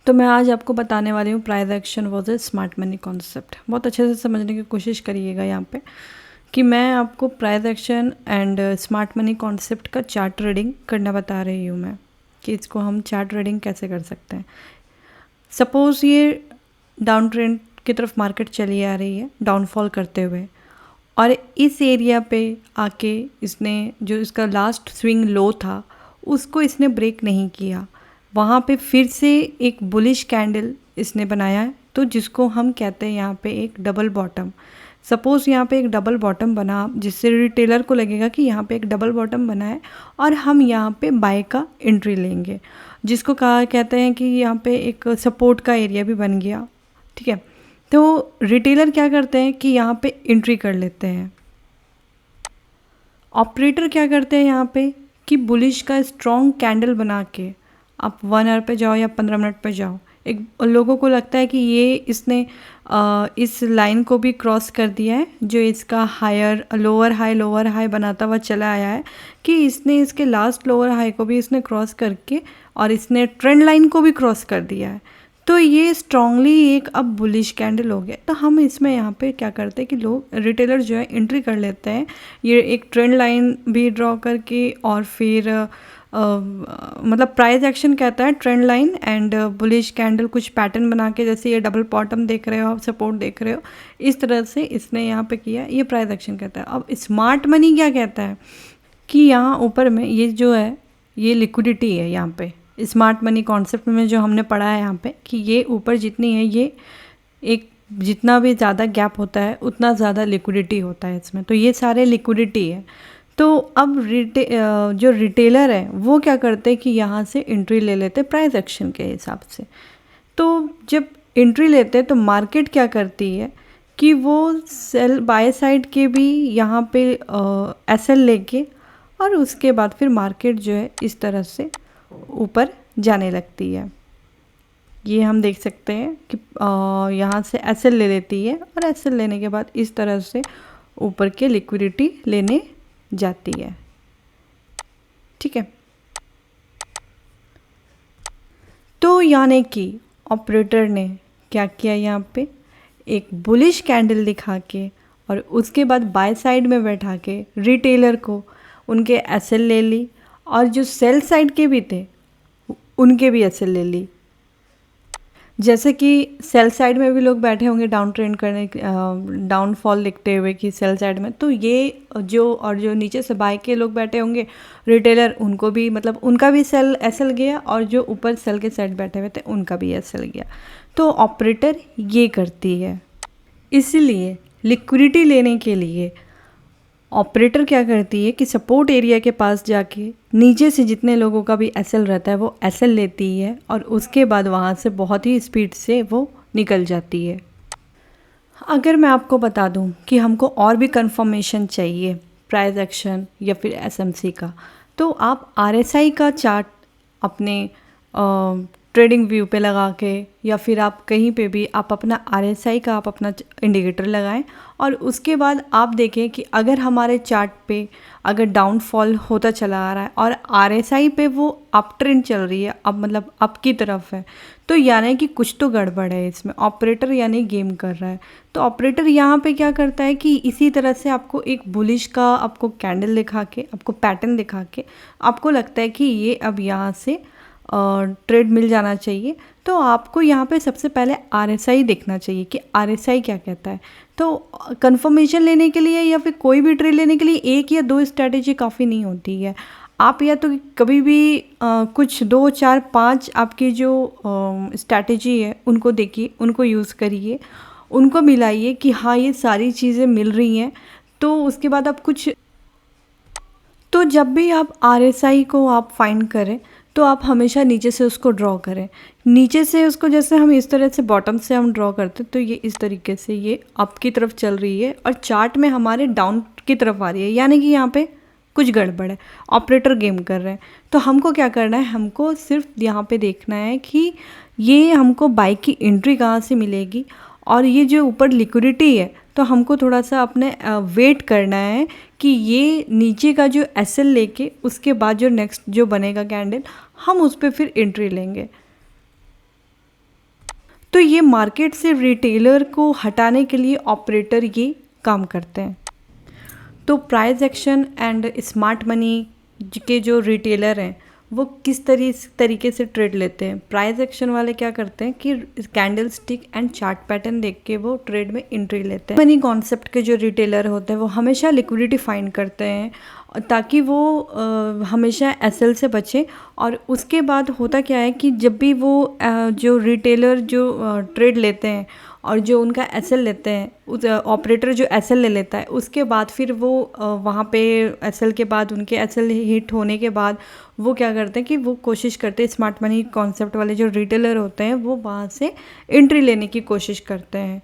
तो मैं आज आपको बताने वाली हूँ price action versus smart money concept. बहुत अच्छे से समझने की कोशिश करिएगा यहाँ पे कि मैं आपको price action and smart money concept का चार्ट रीडिंग करना बता रही हूँ मैं कि इसको हम चार्ट रीडिंग कैसे कर सकते हैं। सपोज़ ये डाउन ट्रेंड की तरफ मार्केट चली आ रही है डाउनफॉल करते हुए, और इस एरिया पे आके इसने जो इसका लास्ट स्विंग लो था उसको इसने ब्रेक नहीं किया। वहाँ पे फिर से एक बुलिश कैंडल इसने बनाया है, तो जिसको हम कहते हैं यहाँ पे एक डबल बॉटम। सपोज़ यहाँ पे एक डबल बॉटम बना, जिससे रिटेलर को लगेगा कि यहाँ पे एक डबल बॉटम बना है और हम यहाँ पे बाय का एंट्री लेंगे, जिसको कहा कहते हैं कि यहाँ पे एक सपोर्ट का एरिया भी बन गया। ठीक है, तो रिटेलर क्या करते हैं कि यहाँ पे एंट्री कर लेते हैं। ऑपरेटर क्या करते हैं यहाँ पे कि बुलिश का स्ट्रॉन्ग कैंडल बना के आप 1 आवर पे जाओ या 15 मिनट पे जाओ, एक लोगों को लगता है कि ये इसने इस लाइन को भी क्रॉस कर दिया है, जो इसका हायर लोअर हाई बनाता हुआ चला आया है, कि इसने इसके लास्ट लोअर हाई को भी इसने क्रॉस करके और इसने ट्रेंड लाइन को भी क्रॉस कर दिया है। तो ये स्ट्रांगली एक अब बुलिश कैंडल हो गया। तो हम इसमें यहाँ पे क्या करते हैं कि लोग रिटेलर जो है एंट्री कर लेते हैं, ये एक ट्रेंड लाइन भी ड्रॉ करके, और फिर मतलब प्राइस एक्शन कहता है trend line and bullish candle कुछ पैटर्न बना के, जैसे ये डबल बॉटम देख रहे हो आप, सपोर्ट देख रहे हो, इस तरह से इसने यहाँ पे किया, ये प्राइस एक्शन कहता है। अब स्मार्ट मनी क्या कहता है कि यहाँ ऊपर में ये जो है ये लिक्विडिटी है। यहाँ पे स्मार्ट मनी कॉन्सेप्ट में जो हमने पढ़ा है यहाँ पे कि ये ऊपर जितनी है, ये एक जितना भी ज़्यादा गैप होता है उतना ज़्यादा लिक्विडिटी होता है इसमें, तो ये सारे लिक्विडिटी है। तो अब जो रिटेलर है वो क्या करते हैं कि यहाँ से एंट्री ले लेते प्राइस एक्शन के हिसाब से। तो जब एंट्री लेते हैं तो मार्केट क्या करती है कि वो सेल बाय साइड के भी यहाँ पे एसएल लेके, और उसके बाद फिर मार्केट जो है इस तरह से ऊपर जाने लगती है। ये हम देख सकते हैं कि यहाँ से एसएल ले लेती है, और एसएल लेने के बाद इस तरह से ऊपर के लिक्विडिटी लेने जाती है। ठीक है, तो यानी कि ऑपरेटर ने क्या किया, यहाँ पे एक बुलिश कैंडल दिखा के और उसके बाद बाय साइड में बैठा के रिटेलर को उनके एसएल ले ली, और जो सेल साइड के भी थे उनके भी एसएल ले ली। जैसे कि सेल साइड में भी लोग बैठे होंगे डाउन ट्रेंड करने, डाउनफॉल लिखते हुए कि सेल साइड में, तो ये जो नीचे से बाय के लोग बैठे होंगे रिटेलर, उनको भी मतलब उनका भी सेल एसएल गया, और जो ऊपर सेल के साइड बैठे हुए थे उनका भी एसएल गया। तो ऑपरेटर ये करती है, इसलिए लिक्विडिटी लेने के लिए ऑपरेटर क्या करती है कि सपोर्ट एरिया के पास जाके नीचे से जितने लोगों का भी एसएल रहता है वो एसएल लेती है, और उसके बाद वहाँ से बहुत ही स्पीड से वो निकल जाती है। अगर मैं आपको बता दूं कि हमको और भी कंफर्मेशन चाहिए प्राइस एक्शन या फिर एसएमसी का, तो आप आरएसआई का चार्ट अपने ट्रेडिंग व्यू पे लगा के, या फिर आप कहीं पे भी आप अपना आरएसआई का आप अपना इंडिकेटर लगाएं, और उसके बाद आप देखें कि अगर हमारे चार्ट पे अगर डाउनफॉल होता चला आ रहा है और आरएसआई पे वो अप ट्रेंड चल रही है, अब मतलब अप की तरफ है, तो यानी कि कुछ तो गड़बड़ है इसमें, ऑपरेटर यानी गेम कर रहा है। तो ऑपरेटर यहाँ पे क्या करता है कि इसी तरह से आपको एक बुलिश का आपको कैंडल दिखा के, आपको पैटर्न दिखा के, आपको लगता है कि ये अब यहाँ से ट्रेड मिल जाना चाहिए, तो आपको यहाँ पे सबसे पहले आरएसआई देखना चाहिए कि आरएसआई क्या कहता है। तो कंफर्मेशन लेने के लिए या फिर कोई भी ट्रेड लेने के लिए 1 या 2 स्ट्रैटेजी काफ़ी नहीं होती है। आप या तो कभी भी कुछ 2, 4, 5 आपकी जो स्ट्रैटेजी है उनको देखिए, उनको यूज़ करिए, उनको मिलाइए कि हाँ ये सारी चीज़ें मिल रही हैं, तो उसके बाद आप कुछ, तो जब भी आप आरएसआई को आप फाइंड करें तो आप हमेशा नीचे से उसको ड्रॉ करें। नीचे से उसको जैसे हम इस तरह से बॉटम से हम ड्रॉ करते हैं, तो ये इस तरीके से ये अप की तरफ चल रही है और चार्ट में हमारे डाउन की तरफ आ रही है, यानी कि यहाँ पे कुछ गड़बड़ है, ऑपरेटर गेम कर रहे हैं। तो हमको क्या करना है, हमको सिर्फ यहाँ पे देखना है कि ये हमको बाई की एंट्री कहाँ से मिलेगी, और ये जो ऊपर लिक्विडिटी है तो हमको थोड़ा सा अपने वेट करना है कि ये नीचे का जो एसएल लेके उसके बाद जो नेक्स्ट जो बनेगा कैंडल, हम उस पर फिर एंट्री लेंगे। तो ये मार्केट से रिटेलर को हटाने के लिए ऑपरेटर ये काम करते हैं। तो price action and smart money के जो रिटेलर हैं वो किस तरीके से ट्रेड लेते हैं। प्राइस एक्शन वाले क्या करते हैं कि candle stick and chart pattern देख के वो ट्रेड में एंट्री लेते हैं। मनी कॉन्सेप्ट के जो रिटेलर होते हैं वो हमेशा लिक्विडिटी फाइंड करते हैं ताकि वो हमेशा एसएल से बचे। और उसके बाद होता क्या है कि जब भी वो जो रिटेलर जो ट्रेड लेते हैं और जो उनका एसएल लेते हैं, उस ऑपरेटर जो एसएल ले लेता है उसके बाद फिर वो वहाँ पे एसएल के बाद उनके एसएल हिट होने के बाद वो क्या करते हैं कि वो कोशिश करते हैं, स्मार्ट मनी कॉन्सेप्ट वाले जो रिटेलर होते हैं वो वहाँ से एंट्री लेने की कोशिश करते हैं।